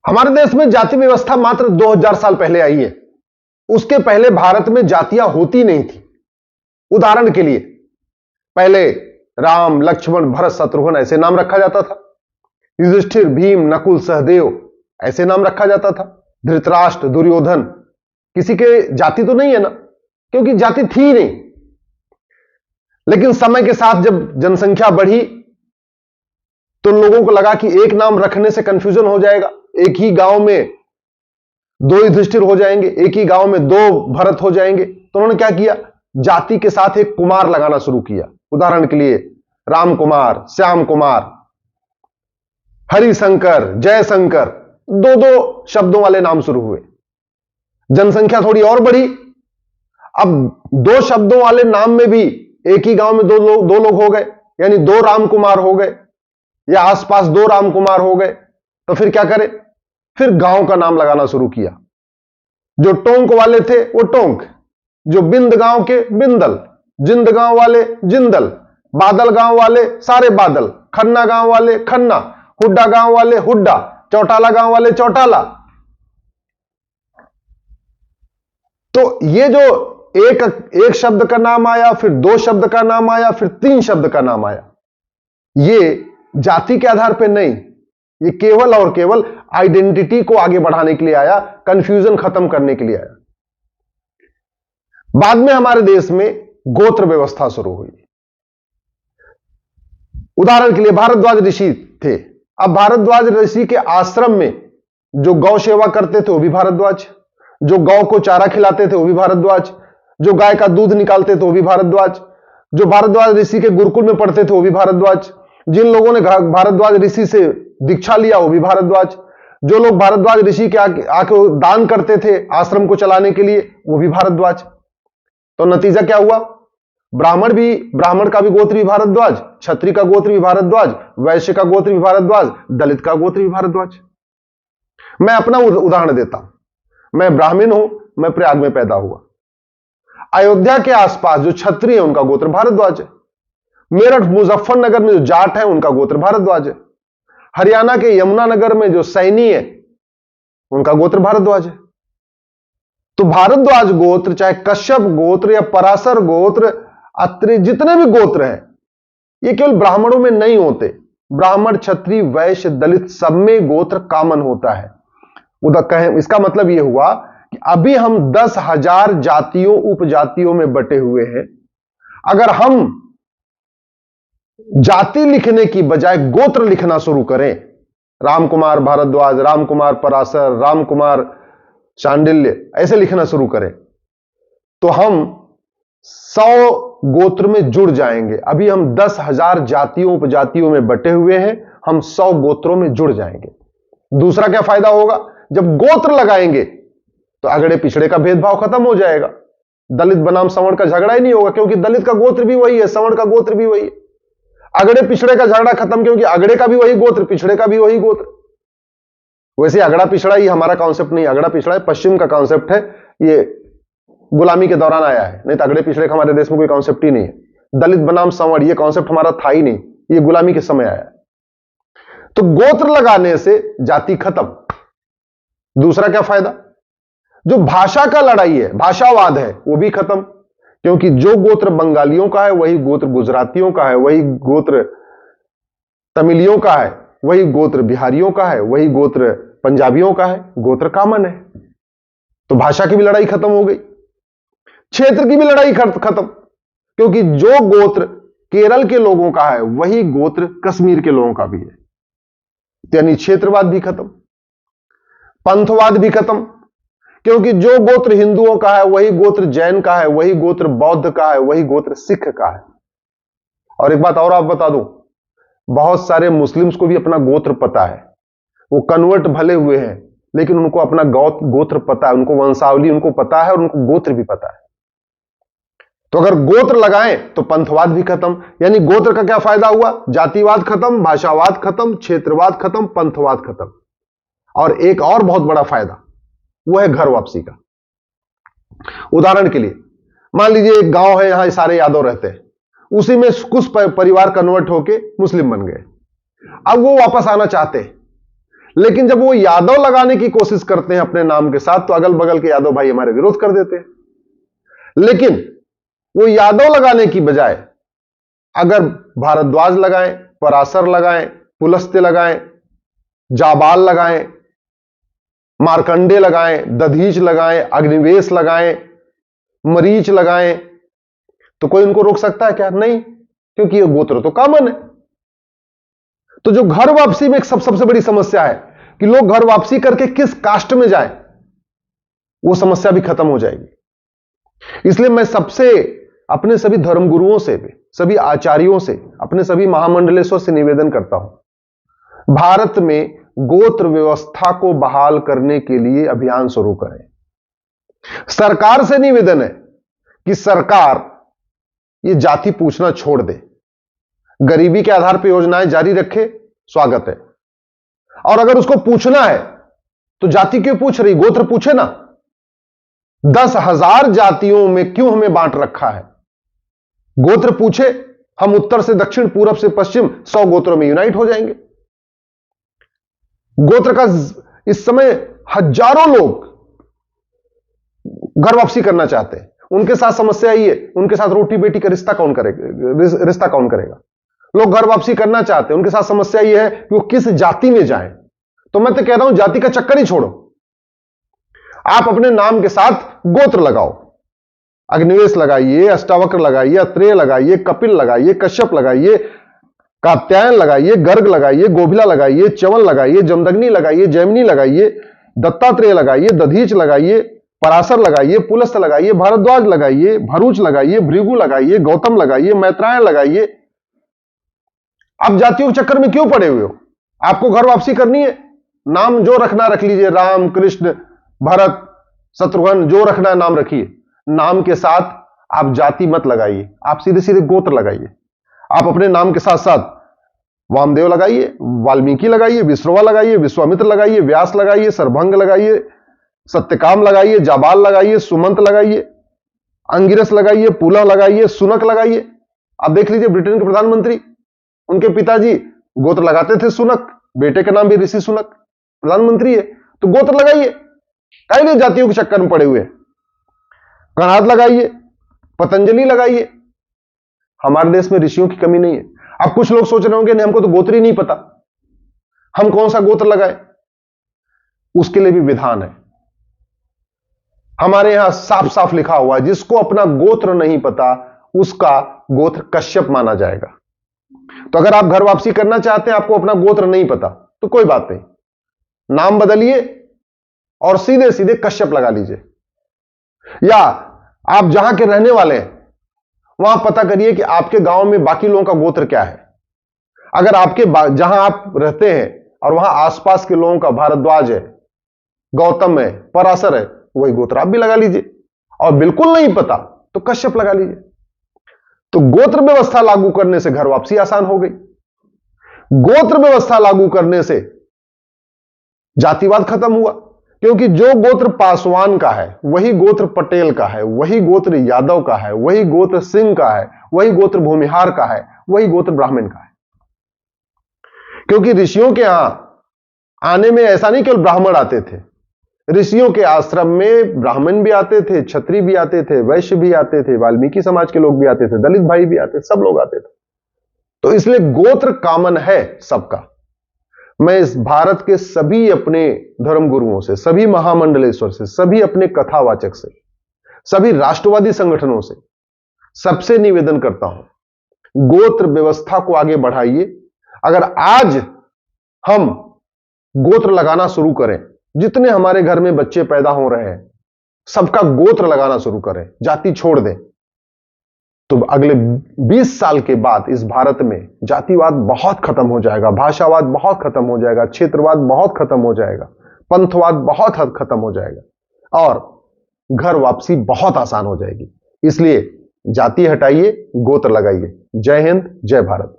हमारे देश में जाति व्यवस्था मात्र 2000 साल पहले आई है। उसके पहले भारत में जातियां होती नहीं थी। उदाहरण के लिए पहले राम, लक्ष्मण, भरत, शत्रुघ्न ऐसे नाम रखा जाता था। युधिष्ठिर, भीम, नकुल, सहदेव ऐसे नाम रखा जाता था। धृतराष्ट्र, दुर्योधन, किसी के जाति तो नहीं है ना, क्योंकि जाति थी ही नहीं। लेकिन समय के साथ जब जनसंख्या बढ़ी तो लोगों को लगा कि एक नाम रखने से कंफ्यूजन हो जाएगा। एक ही गांव में 2 युधिष्ठिर हो जाएंगे, एक ही गांव में 2 भरत हो जाएंगे। तो उन्होंने क्या किया, जाति के साथ एक कुमार लगाना शुरू किया। उदाहरण के लिए राम कुमार, श्याम कुमार, हरिशंकर, जयशंकर, 2-2 शब्दों वाले नाम शुरू हुए। जनसंख्या थोड़ी और बढ़ी। अब 2 शब्दों वाले नाम में भी एक ही गांव में 2 लोग हो गए, यानी 2 राम कुमार हो गए, या आसपास 2 राम कुमार हो गए। तो फिर क्या करें, फिर गांव का नाम लगाना शुरू किया। जो टोंक वाले थे वो टोंक, जो बिंद गांव के बिंदल, जिंद गांव वाले जिंदल, बादल गांव वाले सारे बादल, खन्ना गांव वाले खन्ना, हुड्डा गांव वाले हुड्डा, चौटाला गांव वाले चौटाला। तो ये जो एक शब्द का नाम आया, फिर 2 शब्द का नाम आया, फिर 3 शब्द का नाम आया, ये जाति के आधार पर नहीं, ये केवल और केवल आइडेंटिटी को आगे बढ़ाने के लिए आया, कंफ्यूजन खत्म करने के लिए आया। बाद में हमारे देश में गोत्र व्यवस्था शुरू हुई। उदाहरण के लिए भारद्वाज ऋषि थे। अब भारद्वाज ऋषि के आश्रम में जो गौ सेवा करते थे वो भी भारद्वाज, जो गौ को चारा खिलाते थे वो भी भारद्वाज, जो गाय का दूध निकालते थे वो भी भारद्वाज, जो भारद्वाज ऋषि के गुरुकुल में पढ़ते थे वो भी भारद्वाज, जिन लोगों ने भारद्वाज ऋषि से दीक्षा लिया वो भी भारद्वाज, जो लोग भारद्वाज ऋषि के आके दान करते थे आश्रम को चलाने के लिए वो भी भारद्वाज। तो नतीजा क्या हुआ, ब्राह्मण का भी गोत्र भी भारद्वाज, क्षत्रिय का गोत्र भी भारद्वाज, वैश्य का गोत्र भी भारद्वाज, दलित का गोत्र भी भारद्वाज। मैं अपना उदाहरण देता हूं। मैं ब्राह्मण हूं, मैं प्रयाग में पैदा हुआ। अयोध्या के आसपास जो क्षत्रिय है उनका गोत्र भारद्वाज है। मेरठ, मुजफ्फरनगर में जो जाट है उनका गोत्र भारद्वाज है। हरियाणा के यमुनानगर में जो सैनी है उनका गोत्र भारद्वाज है। तो भारद्वाज गोत्र, चाहे कश्यप गोत्र या पराशर गोत्र, अत्रि, जितने भी गोत्र हैं, ये केवल ब्राह्मणों में नहीं होते। ब्राह्मण, क्षत्रिय, वैश्य, दलित सब में गोत्र कॉमन होता है। इसका मतलब यह हुआ कि अभी हम 10,000 जातियों उपजातियों में बटे हुए हैं। अगर हम जाति लिखने की बजाय गोत्र लिखना शुरू करें, राम कुमार भारद्वाज, राम कुमार पराशर, राम कुमार शांडिल्य, ऐसे लिखना शुरू करें, तो हम 100 गोत्र में जुड़ जाएंगे। अभी हम 10,000 जातियों उपजातियों में बटे हुए हैं, हम 100 गोत्रों में जुड़ जाएंगे। दूसरा क्या फायदा होगा, जब गोत्र लगाएंगे तो अगड़े पिछड़े का भेदभाव खत्म हो जाएगा। दलित बनाम सवर्ण का झगड़ा ही नहीं होगा, क्योंकि दलित का गोत्र भी वही है, सवर्ण का गोत्र भी वही है। अगड़े पिछड़े का झगड़ा खत्म, क्योंकि अगड़े का भी वही गोत्र, पिछड़े का भी वही गोत्र। वैसे अगड़ा पिछड़ा ये हमारा कॉन्सेप्ट नहीं, अगड़ा पिछड़ा पश्चिम का कॉन्सेप्ट है, ये गुलामी के दौरान आया है। नहीं तो अगड़े पिछड़े का हमारे देश में कोई कॉन्सेप्ट ही नहीं है। दलित बनाम सवर्ण ये कॉन्सेप्ट हमारा था ही नहीं, ये गुलामी के समय आया है। तो गोत्र लगाने से जाति खत्म। दूसरा क्या फायदा, जो भाषा का लड़ाई है, भाषावाद है, वो भी खत्म, क्योंकि जो गोत्र बंगालियों का है वही गोत्र गुजरातियों का है, वही गोत्र तमिलियों का है, वही गोत्र बिहारियों का है, वही गोत्र पंजाबियों का है। गोत्र कॉमन है। तो भाषा की भी लड़ाई खत्म हो गई, क्षेत्र की भी लड़ाई खत्म, क्योंकि जो गोत्र केरल के लोगों का है वही गोत्र कश्मीर के लोगों का भी है। यानी क्षेत्रवाद भी खत्म, पंथवाद भी खत्म, क्योंकि जो गोत्र हिंदुओं का है वही गोत्र जैन का है, वही गोत्र बौद्ध का है, वही गोत्र सिख का है। और एक बात और आप बता दूं, बहुत सारे मुस्लिम्स को भी अपना गोत्र पता है। वो कन्वर्ट भले हुए हैं लेकिन उनको अपना गोत्र पता है, उनको वंशावली उनको पता है और उनको गोत्र भी पता है। तो अगर गोत्र लगाएं तो पंथवाद भी खत्म। यानी गोत्र का क्या फायदा हुआ, जातिवाद खत्म, भाषावाद खत्म, क्षेत्रवाद खत्म, पंथवाद खत्म। और एक और बहुत बड़ा फायदा वो है घर वापसी का। उदाहरण के लिए मान लीजिए एक गांव है, यहां सारे यादव रहते हैं, उसी में कुछ परिवार कन्वर्ट होके मुस्लिम बन गए। अब वो वापस आना चाहते हैं, लेकिन जब वो यादव लगाने की कोशिश करते हैं अपने नाम के साथ, तो अगल बगल के यादव भाई हमारे विरोध कर देते हैं। लेकिन वो यादव लगाने की बजाय अगर भारद्वाज लगाएं, पराशर लगाएं, पुलस्त्य लगाएं, जाबाल लगाएं, मार्कंडे लगाएं, दधीच लगाएं, अग्निवेश लगाएं, मरीच लगाएं, तो कोई उनको रोक सकता है क्या? नहीं, क्योंकि ये गोत्र तो कॉमन है। तो जो घर वापसी में एक सबसे बड़ी समस्या है कि लोग घर वापसी करके किस कास्ट में जाएं, वो समस्या भी खत्म हो जाएगी। इसलिए मैं अपने सभी धर्मगुरुओं से भी, सभी आचार्यों से, अपने सभी महामंडलेश्वर से निवेदन करता हूं, भारत में गोत्र व्यवस्था को बहाल करने के लिए अभियान शुरू करें। सरकार से निवेदन है कि सरकार ये जाति पूछना छोड़ दे, गरीबी के आधार पर योजनाएं जारी रखे, स्वागत है। और अगर उसको पूछना है तो जाति क्यों पूछ रही, गोत्र पूछे ना। 10,000 जातियों में क्यों हमें बांट रखा है? गोत्र पूछे, हम उत्तर से दक्षिण, पूरब से पश्चिम 100 गोत्रों में यूनाइट हो जाएंगे। गोत्र का इस समय हजारों लोग घर वापसी करना चाहते हैं। उनके साथ समस्या ही है, उनके साथ रोटी बेटी का रिश्ता कौन करेगा? लोग घर वापसी करना चाहते हैं, उनके साथ समस्या यह है कि वो किस जाति में जाएं। तो मैं तो कह रहा हूं, जाति का चक्कर ही छोड़ो, आप अपने नाम के साथ गोत्र लगाओ। अग्निवेश लगाइए, अष्टावक्र लगाइए, अत्रेय लगाइए, कपिल लगाइए, कश्यप लगाइए, कात्यायन लगाइए, गर्ग लगाइए, गोभिला लगाइए, च्यवन लगाइए, जमदग्नि लगाइए, जैमिनी लगाइए, दत्तात्रेय लगाइए, दधीच लगाइए, पराशर लगाइए, पुलस्त्य लगाइए, भारद्वाज लगाइए, भरूच लगाइए, भृगु लगाइए, गौतम लगाइए, मैत्रायण लगाइए। आप जातियों के चक्कर में क्यों पड़े हुए हो? आपको घर वापसी करनी है, नाम जो रखना रख लीजिए, राम, कृष्ण, भरत, शत्रुघ्न, जो रखना है नाम रखिए। नाम के साथ आप जाति मत लगाइए, आप सीधे सीधे गोत्र लगाइए। आप अपने नाम के साथ साथ वामदेव लगाइए, वाल्मीकि लगाइए, विश्रवा लगाइए, विश्वामित्र लगाइए, व्यास लगाइए, सरभंग लगाइए, सत्यकाम लगाइए, जाबाल लगाइए, सुमंत लगाइए, अंगिरस लगाइए, पुलह लगाइए, सुनक लगाइए। आप देख लीजिए ब्रिटेन के प्रधानमंत्री, उनके पिताजी गोत्र लगाते थे सुनक, बेटे का नाम भी ऋषि सुनक, प्रधानमंत्री है। तो गोत्र लगाइए, काहे लिए जातियों के चक्कर में पड़े हुए? कणाद लगाइए, पतंजलि लगाइए। हमारे देश में ऋषियों की कमी नहीं है। अब कुछ लोग सोच रहे होंगे नहीं, हमको तो गोत्र ही नहीं पता, हम कौन सा गोत्र लगाए? उसके लिए भी विधान है। हमारे यहां साफ साफ लिखा हुआ है, जिसको अपना गोत्र नहीं पता उसका गोत्र कश्यप माना जाएगा। तो अगर आप घर वापसी करना चाहते हैं, आपको अपना गोत्र नहीं पता, तो कोई बात नहीं, नाम बदलिए और सीधे सीधे कश्यप लगा लीजिए। या आप जहां के रहने वाले हैं वहां पता करिए कि आपके गांव में बाकी लोगों का गोत्र क्या है। अगर आपके जहां आप रहते हैं और वहां आसपास के लोगों का भारद्वाज है, गौतम है, पराशर है, वही गोत्र आप भी लगा लीजिए। और बिल्कुल नहीं पता तो कश्यप लगा लीजिए। तो गोत्र व्यवस्था लागू करने से घर वापसी आसान हो गई। गोत्र व्यवस्था लागू करने से जातिवाद खत्म हुआ, क्योंकि जो गोत्र पासवान का है, वही गोत्र पटेल का है, वही गोत्र यादव का है, वही गोत्र सिंह का है, वही गोत्र भूमिहार का है, वही गोत्र ब्राह्मण का है। क्योंकि ऋषियों के यहां आने में ऐसा नहीं केवल ब्राह्मण आते थे, ऋषियों के आश्रम में ब्राह्मण भी आते थे, क्षत्रिय भी आते थे, वैश्य भी आते थे, वाल्मीकि समाज के लोग भी आते थे, दलित भाई भी आते, सब लोग आते थे। तो इसलिए गोत्र कॉमन है सबका। मैं इस भारत के सभी अपने धर्मगुरुओं से, सभी महामंडलेश्वर से, सभी अपने कथावाचक से, सभी राष्ट्रवादी संगठनों से, सबसे निवेदन करता हूं, गोत्र व्यवस्था को आगे बढ़ाइए। अगर आज हम गोत्र लगाना शुरू करें, जितने हमारे घर में बच्चे पैदा हो रहे हैं सबका गोत्र लगाना शुरू करें, जाति छोड़ दें, तो अगले 20 साल के बाद इस भारत में जातिवाद बहुत खत्म हो जाएगा, भाषावाद बहुत खत्म हो जाएगा, क्षेत्रवाद बहुत खत्म हो जाएगा, पंथवाद बहुत हद खत्म हो जाएगा और घर वापसी बहुत आसान हो जाएगी। इसलिए जाति हटाइए, गोत्र लगाइए। जय हिंद, जय भारत।